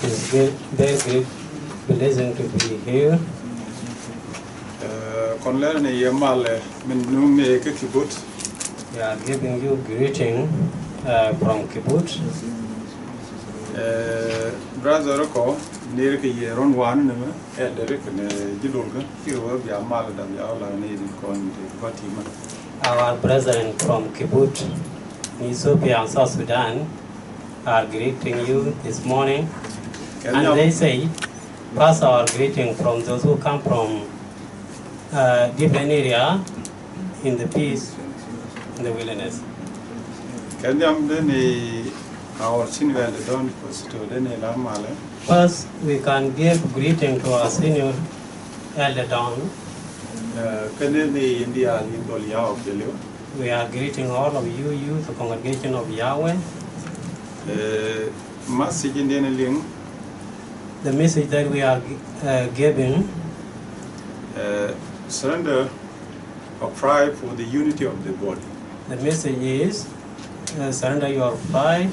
It's very great blessing to be here. We are giving you greeting from kibbutz. Brother ko nere ke yeron wan ne elder ke ne jidolga kiwa bia mal da bia la ne ko ni batima. Our brethren from kibbutz in Ethiopia and South Sudan are greeting you this morning, and they say, pass our greeting from those who come from different area in the peace in the wilderness. Our Senior Elder Don Esposito. First, we can give greeting to our Senior Elder Don. We are greeting all of you, the congregation of Yahweh. The message that we are giving, surrender of pride for the unity of the body. The message is surrender your pride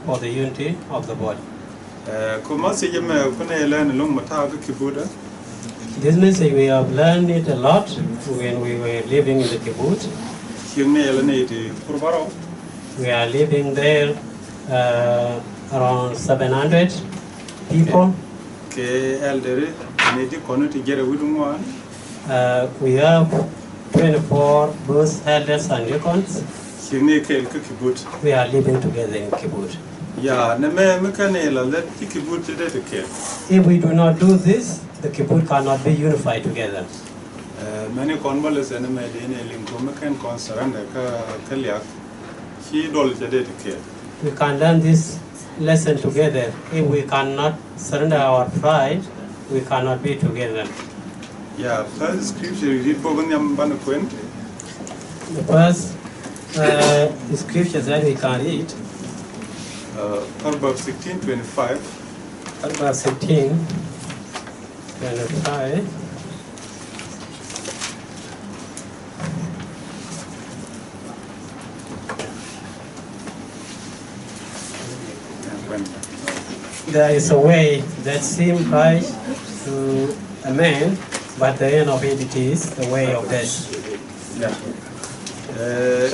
for the unity of the body. This message we have learned it a lot when we were living in the kibbutz. We are living there around 700 people. We have 24 both elders and deacons. We are living together in kibbutz. If we do not do this, the kibbutz cannot be unified together. Many convalescents and we can learn this lesson together. If we cannot surrender our pride, we cannot be together. Yeah, first scripture read the first scripture that we can read, Proverbs 16:25. Proverbs 16:25. There is a way that seems right to a man, but the end of it is the way of death. Yeah. There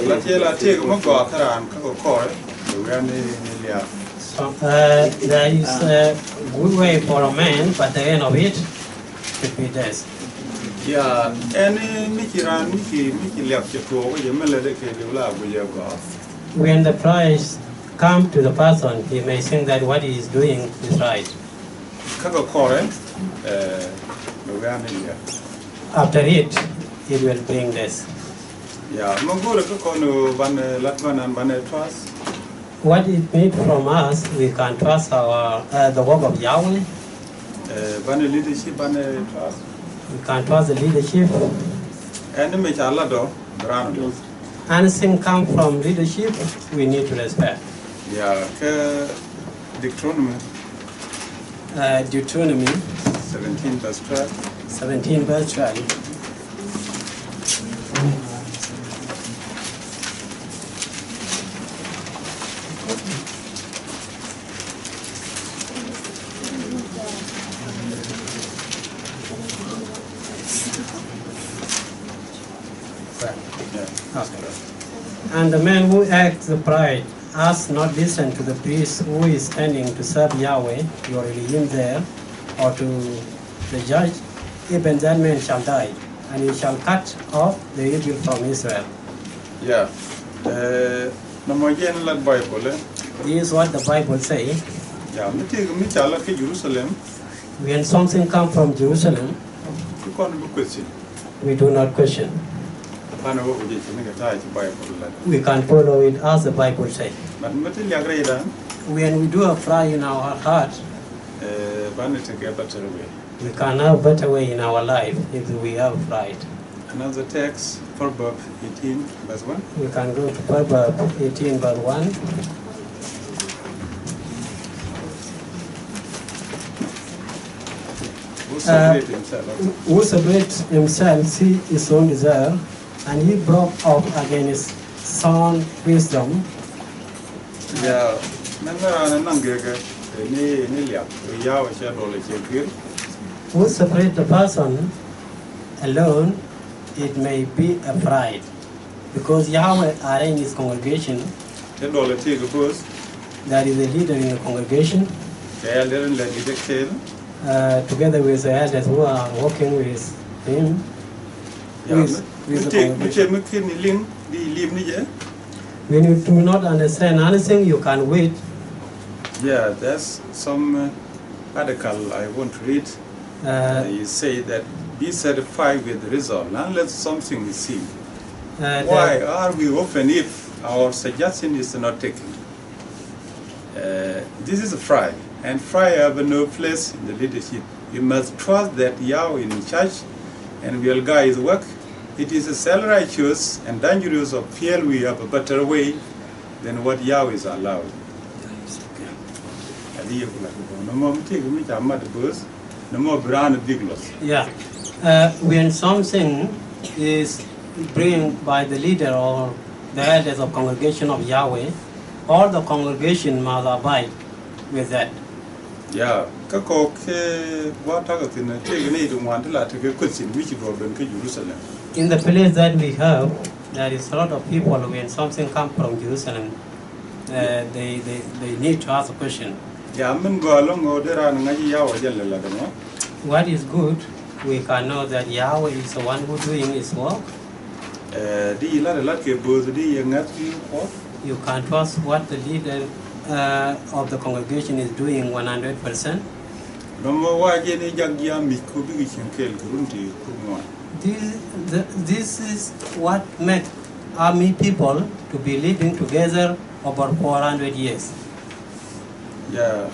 is a good way for a man, but the end of it should be death. Yeah, when the price comes to the person, he may think that what he is doing is right. After it will bring death. What it means from us, we can trust our the work of Yahweh. We can trust the leadership. Anything come from leadership, we need to respect. Yeah, Deuteronomy. Deuteronomy 17 verse 12. 17 verse 12. And the man who acts the pride has not listened to the priest who is standing to serve Yahweh, your Elohim there, or to the judge, even that man shall die, and he shall cut off the evil from Israel. Yeah. This is what the Bible says. Yeah, when something comes from Jerusalem, we do not question. We can follow it as the Bible says. When we do a pride in our heart, we can have a better way in our life if we have pride. Another text, Proverbs 18 verse 1. We can go to Proverbs 18 verse 1. Who separates himself see his own desire, and he broke off against sound wisdom. Yeah, Who separate the person alone, it may be a pride. Because Yahweh arranged his congregation, there is a leader in the congregation, together with the elders who are working with him. When you do not understand anything, you can wait. Yeah, there's some article I want to read. You say that be satisfied with the result unless something is seen. Why are we open if our suggestion is not taken? This is a fry, and fry have no place in the leadership. You must trust that Yahweh in charge and will guide his work. It is a self-righteous and dangerous of feel we have a better way than what Yahweh is allowed. Yeah. When something is bring by the leader or the elders of congregation of Yahweh, all the congregation must abide with that. Yeah. In the place that we have, there is a lot of people when something comes from Jerusalem, they need to ask a question. What is good, we can know that Yahweh is the one who is doing his work. You can trust what the leader of the congregation is doing 100%. This is what makes army people to be living together over 400 years. Yeah,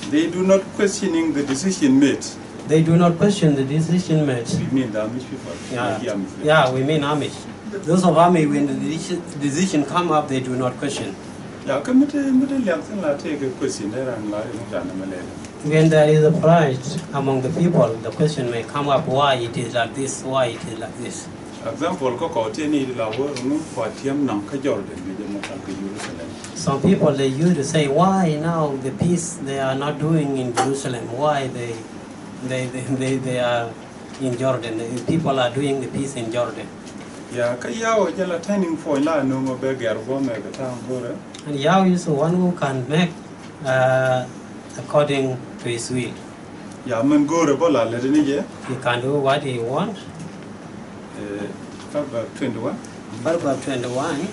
they do not questioning the decision made. They do not question the decision made. We mean the Amish people. Yeah, we mean Amish. Those of Amish, when the decision come up, they do not question. Yeah, when there is a pride among the people, the question may come up why it is like this, why it is like this. Some people, they used to say, why now the peace they are not doing in Jerusalem? Why they are in Jordan? The people are doing the peace in Jordan. Yeah, and Yahweh is the one who can make according to his will. Yeah, he can do what he wants. Verse 21. Verse 21.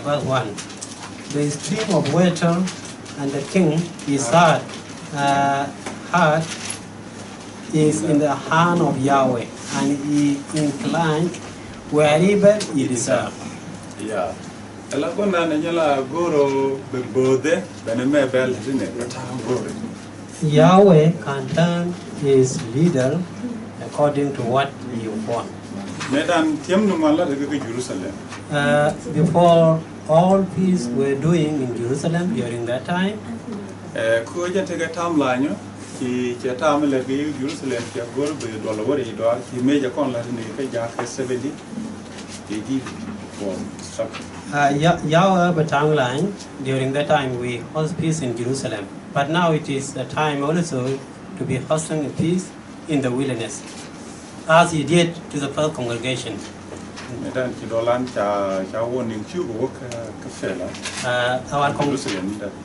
Verse 1. The stream of water and the king is heart is in the hand of Yahweh, and he inclined wherever he deserves. Yeah. Yahweh can turn his leader according to what he wants. Before all peace were doing in Jerusalem during that time, Yahweh timeline, during that time we host peace in Jerusalem. But now it is a time also to be hosting a peace in the wilderness, as he did to the first congregation.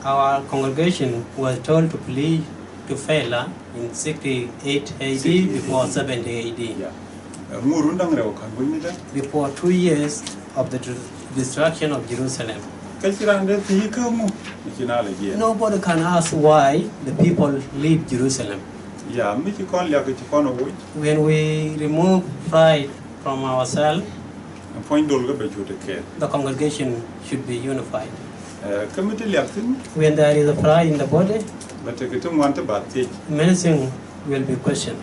Our congregation was told to flee to Fela in 68 AD before 70 AD. Before 2 years of the destruction of Jerusalem. Nobody can ask why the people leave Jerusalem. When we remove pride from ourselves, the congregation should be unified. When there is a pride in the body, many things will be questioned.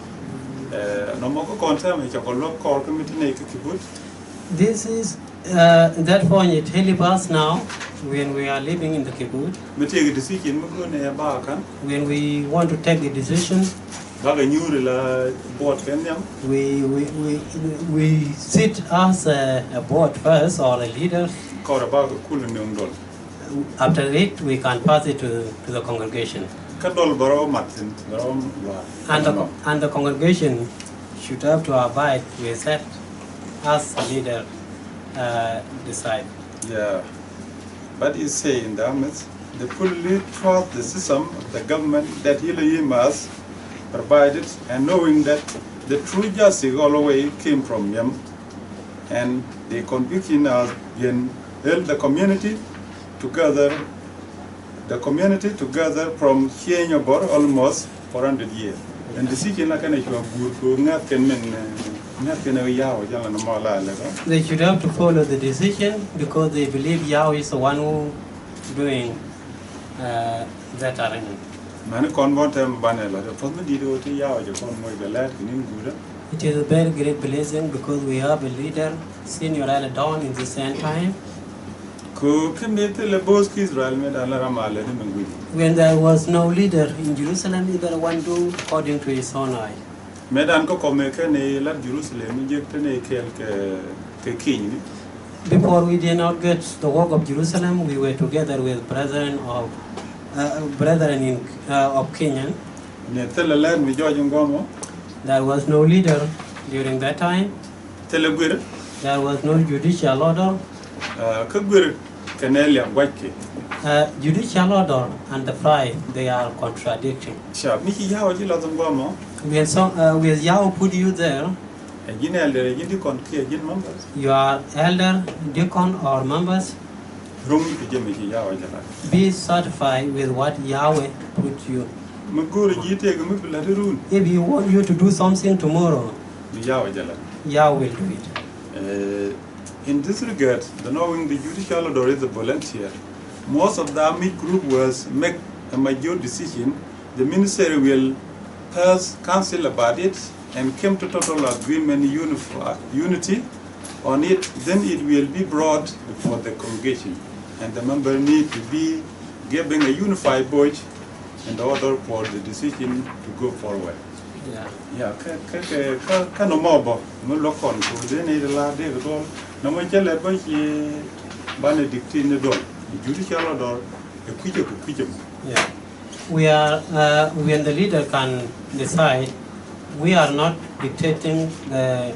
This is that point it helps us now when we are living in the kibbutz. When we want to take the decision, we sit as a board first or a leader. After it, we can pass it to the congregation. And the congregation should have to abide with that as the leader decide. Yeah, but you say in the Ahmed, the fully trust the system of the government that Ilayim has provided, and knowing that the true justice all the way came from him, and the conviction has been held the community together from here about almost 400 years. And the city like an issue of good they should have to follow the decision because they believe Yahweh is the one who doing that arrangement. It is a very great blessing because we have a leader, Senior Elder Don, in the same time. When there was no leader in Jerusalem, either one do according to his own eye. Before we did not get the work of Jerusalem, we were together with brethren of Kenyan. There was no leader during that time. There was no judicial order. Judicial order and the pride, they are contradicting. With Yahweh put you there, you are elder, deacon or members, be certified with what Yahweh put you. If you want you to do something tomorrow, Yahweh will do it. In this regard, the knowing the judicial order is a volunteer. Most of the army group was make a major decision. The ministry will pass council about it and came to total agreement, unity on it. Then it will be brought before the congregation, and the member need to be giving a unified voice in order for the decision to go forward. Yeah. Kind of mob. No look on. So they need a lot of all. No one can let Benedict in the door. The judicial order, a quicker. Yeah. We are, when the leader can decide, we are not dictating the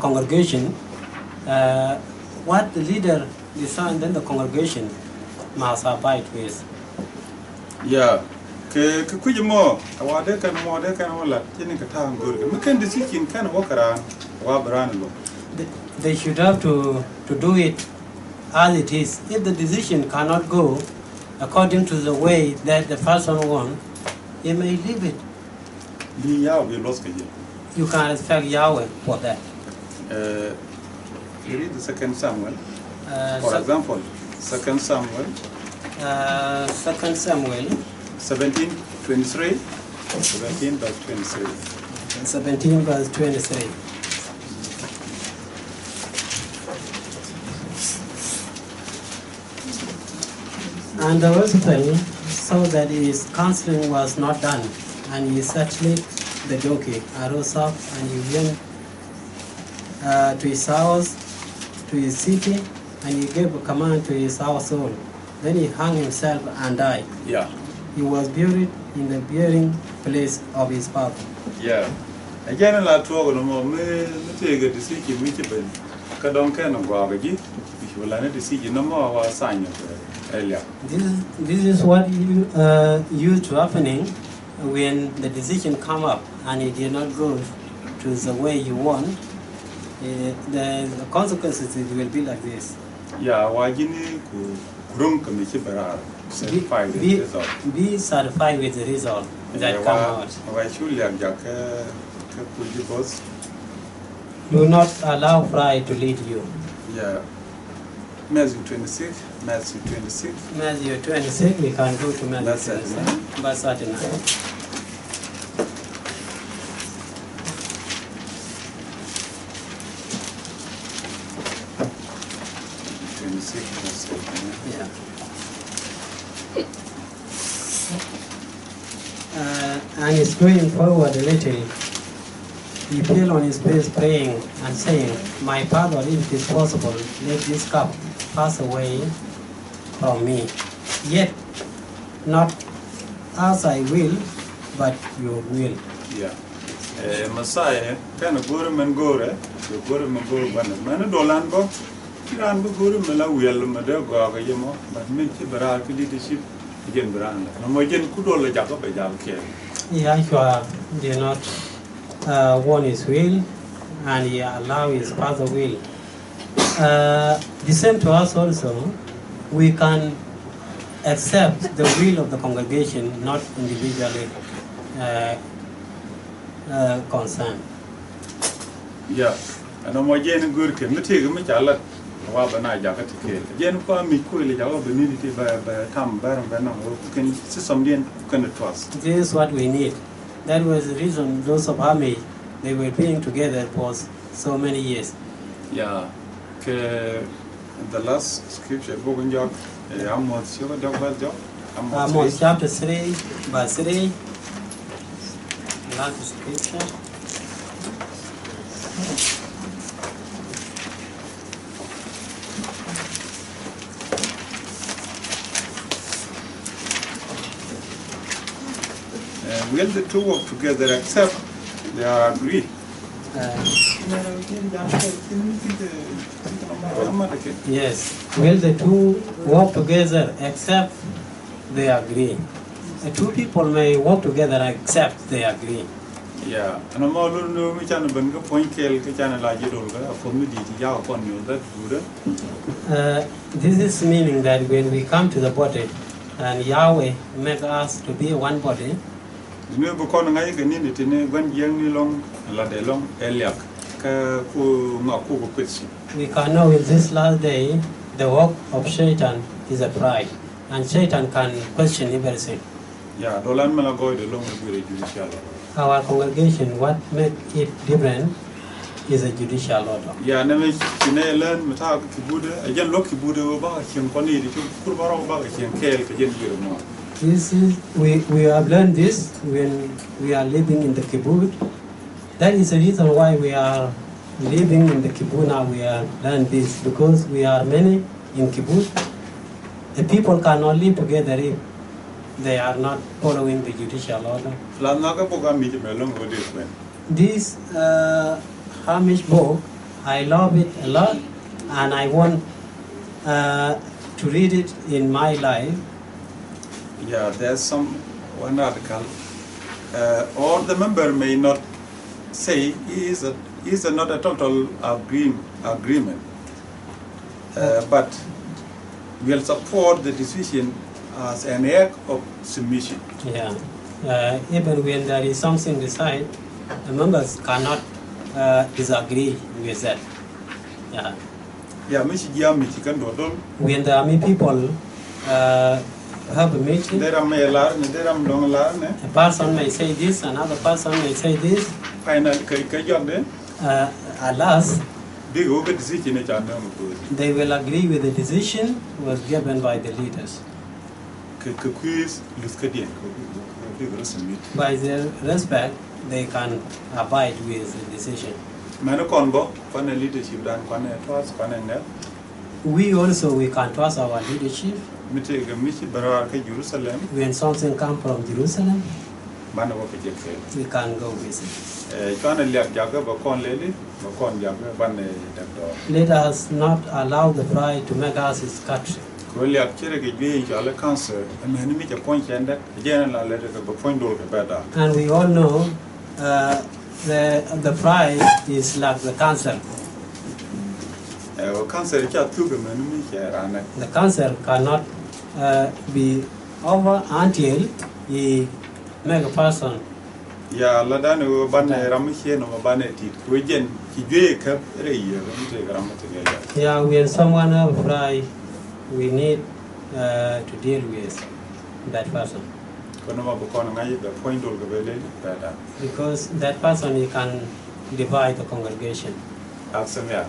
congregation. What the leader decides, then the congregation must abide with. Yeah. They should have to do it as it is. If the decision cannot go according to the way that the person wants, he may leave it. You can respect Yahweh for that. You read the 2 Samuel, for example, 2 Samuel. 2 Samuel. 17:23. 17 verse 23. 17 verse 23. And the Roosevelt saw that his counseling was not done, and he settled the donkey, arose up, and he went to his house, to his city, and he gave a command to his household. Then he hung himself and died. Yeah. He was buried in the burying place of his father. Yeah. Again, I told him, take a decision, which have been Kadonkan of Wagaji, which will learn a decision no more sign earlier. This is what used to happening when the decision come up and it did not go to the way you want. The consequences will be like this. Yeah, why you need to certified with the result. Be certified with the result that come out. Why should you do not allow pride to lead you. Yeah. Matthew 26. Matthew 26. Matthew 26. We can go to Matthew 26. Verse 39. Yeah. And he's going forward a little. He fell on his face praying and saying, "My Father, if it is possible, let this cup pass away from me. yet not as I will, but your will. Yeah. Messiah, kind of go and go, the go and go, man, Dolan go. Kiran bu guru mela wel meda go ga yemo but min ci bara ki leadership gen brand no mo gen ku dol ja ko be jam ke Yahshua did not want his will, and he allowed his father will. The same to us also, we can accept the will of the congregation, not individually concerned. Yeah, and no mo gen gur ke mete ga mi chala wa bana ja ka tike gen ko mi ko le ja wa beni ti ba tam ba ran na wo ken si somdien kan trust. This is what we need. That was the reason those of army, they were being together for so many years. Yeah, ke the last scripture book in Job, Amos Amos chapter 3, verse 3. Last scripture. Will the two work together except they are agreed? Yes. Will the two work together except they agree? Two people may work together except they agree. Yeah. And I'm all no me chan ben ko point kel ke chan la jidol ga for me di ya upon you that good. This is meaning that when we come to the body and Yahweh make us to be one body. Ne bu kon ngai ke ni tine ban jeng ni long la de long eliak ka ku ma ku ko kwetsi. We can know in this last day the work of Satan is a pride, and Satan can question everything. Yeah, dolan mala go de long be judicial. Our congregation, what make it different is a judicial order. Yeah, ne me tine learn mata ki bude ajan lo ki bude ba chen ko ni di ku ba ro ba chen kel ke jen bi mo. This is, we have learned this when we are living in the kibbutz. That is the reason why we are living in the kibbutz now. We are learned this because we are many in kibbutz. The people cannot live together if they are not following the judicial order. This Hamish book, I love it a lot, and I want to read it in my life. Yeah, there's one article. All the member may not say is not a total agreement, but will support the decision as an act of submission. Yeah, even when there is something decided, the members cannot disagree with that. Yeah. Yeah, when the army people have a meeting, a person may say this, another person may say this. Alas, they will agree with the decision was given by the leaders. By their respect, they can abide with the decision. We also, we can trust our leadership. When something comes from Jerusalem, we can go with it. Let us not allow the pride to make us his country. And we all know the pride is like the cancer. The cancer cannot be over until he make a person. Yeah, when someone have pride, we need to deal with that person. Because that person, he can divide the congregation. Excellent.